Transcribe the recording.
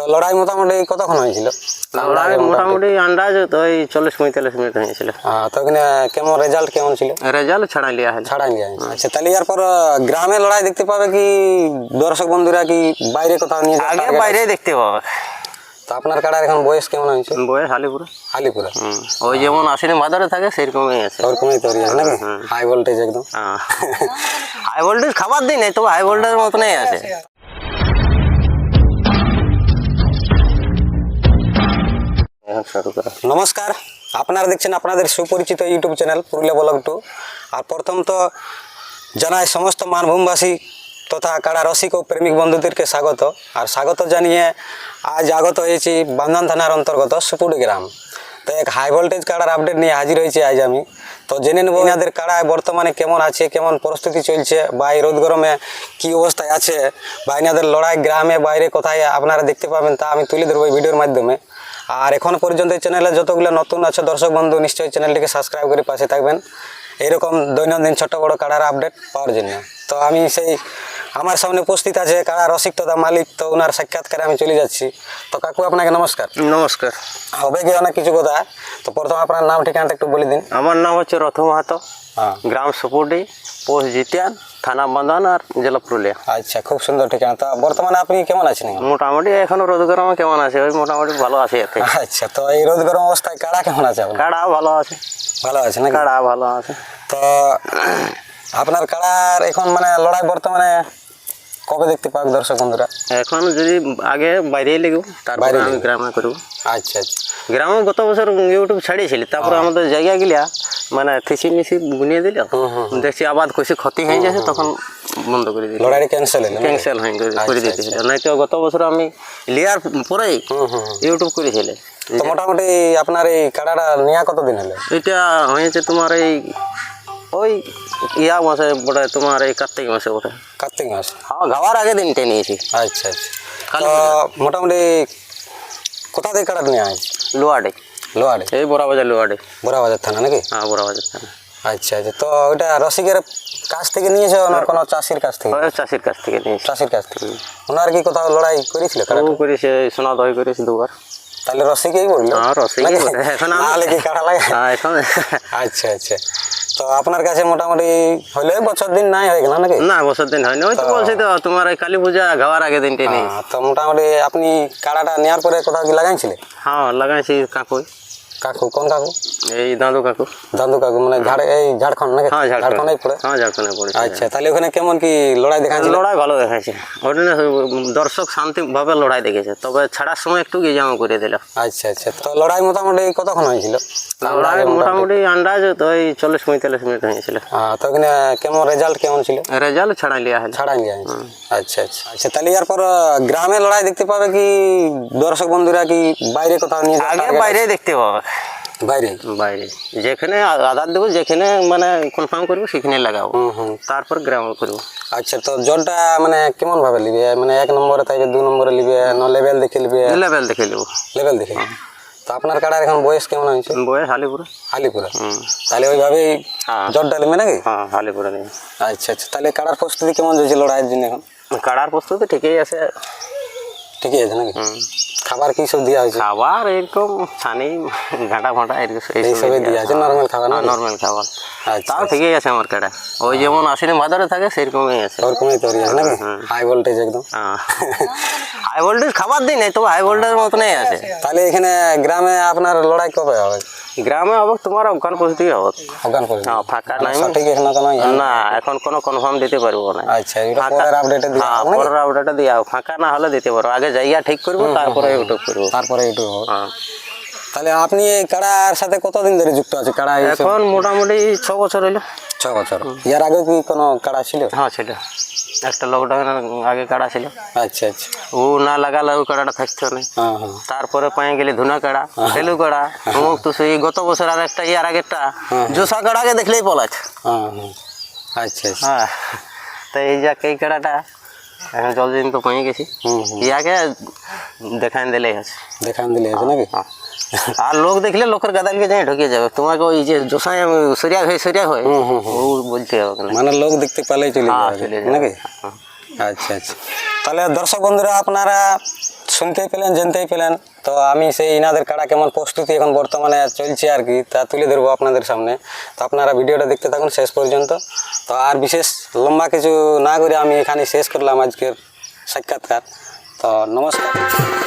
তো লড়াই মোটামুটি কতক্ষণ হয়েছিল? লড়াই মোটামুটি আন্দাজ তো ওই 40-45 মিনিট হয়েছিল। তো ওখানে কেমন রেজাল্ট কেমন ছিল? রেজাল্ট ছাড়াই লিয়া হলো। ছাড়াই নিয়ে আচ্ছা, তাহলে এরপর গ্রামে লড়াই দেখতে পাবে কি দর্শক বন্ধুরা, কি বাইরে কোথাও নিয়ে আগে বাইরে দেখতে পাবে। তো আপনার কাড়ার এখন বয়স কেমন হয়েছে? বয়স হালিপুরা। হালিপুরা ওই যেমন আশ্বিন ভাদরে থাকে সেরকমই আছে। ওরকমই তৈরি আছে নাকি? হাই ভোল্টেজ একদম। হাই ভোল্টেজ খাবার দিই নাই, তবে হাই ভোল্টেজের মতনই আছে। নমস্কার, আপনারা দেখছেন আপনাদের সুপরিচিত ইউটিউব চ্যানেল পুরুলিয়া ব্লগ 2। আর প্রথম তো জানাই সমস্ত মানভূমবাসী তথা কাড়া রসিক ও প্রেমিক বন্ধুদেরকে স্বাগত। আর স্বাগত জানিয়ে আজ আগত হয়েছি বান্ধান থানার অন্তর্গত সুপুডি গ্রাম। তো এক হাই ভোল্টেজ কাড়ার আপডেট নিয়ে হাজির হয়েছি আজ আমি। তো জেনে নেব এনাদের কাড়ায় বর্তমানে কেমন আছে, কেমন প্রস্তুতি চলছে, বা এই রোদ গরমে কী অবস্থায় আছে, বা এনাদের লড়াই গ্রামে বাইরে কোথায় আপনারা দেখতে পাবেন তা আমি তুলে ধরবো এই ভিডিওর মাধ্যমে। আর এখন পর্যন্ত এই চ্যানেলে যতগুলো নতুন আছে দর্শক বন্ধু নিশ্চয়ই চ্যানেলটিকে সাবস্ক্রাইব করে পাশে থাকবেন এরকম দৈনন্দিন ছোট বড় কাড়ার আপডেট পাওয়ার জন্য। তো আমি সেই আমার সামনে উপস্থিত আছে কাড়া রসিক তথা মালিক, তো ওনার সাক্ষাৎকারে আমি চলে যাচ্ছি। তো কাকু আপনাকে নমস্কার। নমস্কার। হবে কি অনেক কিছু কথা, তো প্রথম আপনার নাম ঠিকানাটা একটু বলে দিন। আমার নাম হচ্ছে রথ মাহাতো, গ্রাম সুপুডি, পোস্ট জিতিয়ান, থানা বান্ধান, আর জেলা পুরুলিয়া। আচ্ছা, খুব সুন্দর ঠিকানা। তো বর্তমানে আপনি কেমন আছেন? মোটামুটি এখনো রোদ গরমে কেমন আছে, ওই মোটামুটি ভালো আছে। আচ্ছা, তো এই রোদ গরম অবস্থায় কাড়া কেমন আছে? কাড়া ভালো আছে। ভালো আছে না? কাড়া ভালো আছে। তো আপনার কাড়ার এখন মানে লড়াই বর্তমানে কবে দেখতে পাবে দর্শক বন্ধুরা? এখন যদি আগে বাইরে লেগেও তারপরে আমি গ্রামে করবো। আচ্ছা আচ্ছা। গ্রামে গত বছর ইউটিউব ছাড়িয়েছিলি, তারপরে আমাদের জায়গা গিলা মানে থিসি মিসি বুনিয়ে দিল, দেখছি আবার কইছে ক্ষতি হয়ে যাচ্ছে, তখন বন্ধ করে দিল। লড়াই ক্যান্সেল হয়ে করে দিতেছিল। নাই তো গত বছর আমি লিয়ার পরেই ইউটিউব করেছিলে। তো মোটামুটি আপনার এই কাড়াটা নেওয়া কতদিন হলো? এটা হয়েছে তোমার এই ওই ইয়া মাসে বটে, তোমার এই কার্তিক মাসে বটে। কার্তিক মাস? হ্যাঁ, গাওয়ার আগে দিনটা নিয়েছি। আচ্ছা আচ্ছা। তো মোটামুটি কোথা থেকে কাড়াটা নেওয়া হয়েছে? লোয়াডে। লোয়াডে? এই বড়াবাজার লোয়াডে। বড়াবাজার থানা নাকি? হ্যাঁ, বড়াবাজার থানা। আচ্ছা আচ্ছা। তো ওইটা রসিকের কাছ থেকে নিয়েছে না কোনো চাষির কাছ থেকে? চাষির কাছ থেকে নিয়েছি। চাষির কাছ থেকে। ওনার কি কোথাও লড়াই করেছিল? করেছে, সোনা দই করেছে দুবার। তাহলে রসিকেই বললো? হ্যাঁ, রসিকই বলে। এখন নাহলে কি কাড়া লাগে? হ্যাঁ, এখন। আচ্ছা আচ্ছা। তো আপনার কাছে মোটামুটি হলে বছর দিন নাই হয়ে গেল নাকি? না, বছর দিন হয়নি। ওই তো বলছি তো তোমার এই কালী পূজা গাওয়ার আগে দিনটা নেই। তো মোটামুটি আপনি কাড়াটা নেওয়ার পরে কোথাও কি লাগাইছিলেন? হ্যাঁ, লাগাইছি। কাকু? কাকু? কোন কাকু? এই দাদু কাকু। দাদু কাকু মানে এই ঝাড়খণ্ড নাকি? হ্যাঁ, ঝাড়খণ্ডে পড়ে। হ্যাঁ, ঝাড়খণ্ডে পড়ে। আচ্ছা, তাহলে ওখানে কেমন কি লড়াই দেখাচ্ছিল? লড়াই ভালো দেখাচ্ছে। ওটা দর্শক শান্তিভাবে লড়াই দেখেছে, তবে ছাড়ার সময় একটু গিজামা করে দিল। আচ্ছা আচ্ছা। তো লড়াই মোটামুটি কতক্ষণ হয়েছিল? লড়াই মোটামুটি আন্দাজ তো ওই 40-45 মিনিট হয়েছিল। তো ওখানে কেমন রেজাল্ট কেমন ছিল? রেজাল্ট ছাড়াই লিয়া হলো। ছাড়াই নিয়ে আচ্ছা আচ্ছা আচ্ছা। তাহলে এরপর গ্রামে লড়াই দেখতে পাবে কি দর্শক বন্ধুরা, কি বাইরে কোথাও নিয়ে? আগে বাইরে দেখতে পাবে। বাইরে? বাইরে যেখানে আধার দেবো, যেখানে মানে কনফার্ম করবো সেখানে লাগাবো, তারপর গ্রামে করবো। আচ্ছা, তো জলটা মানে কেমন ভাবে নিবে? মানে 1 নম্বরে তাইবে, 2 নম্বরে নিবে, না লেভেল দেখে নিবে? লেভেল দেখে নেবো। লেভেল দেখে? তো আপনার কাড়ার এখন বয়স কেমন হয়েছে? বয়স হালিপুরা। হালিপুরা? তাহলে ওইভাবেই জলটা নেবে নাকি? হ্যাঁ, হালিপুরা নেবে। আচ্ছা আচ্ছা। তাহলে কাড়ার প্রস্তুতি কেমন চলছে লড়াইয়ের জন্য এখন? কাড়ার প্রস্তুতি ঠিকই আছে। ঠিকই আছে নাকি? খাবার কি সব দেওয়া হয়েছে? খাবার এরকম ছানি ঘাটা ফাটা এইসবই দেওয়া আছে? নর্মাল খাবার? নর্মাল খাবার। আচ্ছা, তাও ঠিকই আছে আমার কাড়া। ওই যেমন আশ্বিন ভাদরে থাকে সেরকমই আছে। ওরকমই তৈরি আছে নাকি? হাই ভোল্টেজ একদম? হাই ভোল্টেজ খাবার দিই নাই, তবে হাই ভোল্টেজের মতনই আছে। তাহলে এখানে গ্রামে আপনার লড়াই কবে হবে? গ্রামে হবে তোমার অজ্ঞান পরিস্থিতি হবে। অজ্ঞান পরিস্থিতি? হ্যাঁ, ফাঁকা নাই। সঠিক এখনো কোনো না, এখন কোনো কনফার্ম দিতে পারবো না। আচ্ছা, এটা পরের আপডেটে দিয়ে হ্যাঁ, পরের আপডেটে দিয়ে ফাঁকা না হলে দিতে পারবো। আগে জায়গা ঠিক করবো, তারপরে ইউটিউব করবো। তারপরে ইউটিউব হবে। তাহলে আপনি এই কাড়ার সাথে কতদিন ধরে যুক্ত আছে? কাড়া এখন মোটামুটি 6 বছর হইলো। 6 বছর? এর আগে কি কোনো কাড়া ছিল? হ্যাঁ, ছিল। একটা লকডাউনের আগে কাড়া ছিল। আচ্ছা আচ্ছা। ও না লাগালে ওই কাড়াটা থাকতো না। তারপরে পায়ে গেলে ধুনা কাড়া, ফেলু কাড়া, অমুক তো সেই গত বছর আর একটা ইয়ার আগেরটা জোসা কাড়াকে দেখলেই পলাচ্ছে। আচ্ছা আচ্ছা। হ্যাঁ, তো এই যাক এই কাড়াটা এখন জলদিন তো পেয়ে গেছি। ইয়াকে দেখান দিলেই আছে। দেখান দিলেই আছে নাকি? আর লোক দেখলে লোকের গাদালকে যাই ঢুকিয়ে যাবে। তোমাকে ওই যে জোসাই আমি সরিয়া হয়ে ও বলতে হবে না, মানে লোক দেখতে পেলেই চলে যাবে নাকি? আচ্ছা আচ্ছা। তাহলে দর্শক বন্ধুরা আপনারা শুনতেই পেলেন, জানতেই পেলেন। তো আমি সেই ইনাদের কাড়া কেমন প্রস্তুতি এখন বর্তমানে চলছে আর কি, তা তুলে ধরবো আপনাদের সামনে। তো আপনারা ভিডিওটা দেখতে থাকুন শেষ পর্যন্ত। তো আর বিশেষ লম্বা কিছু না করে আমি এখানে শেষ করলাম আজকের সাক্ষাৎকার। তো নমস্কার।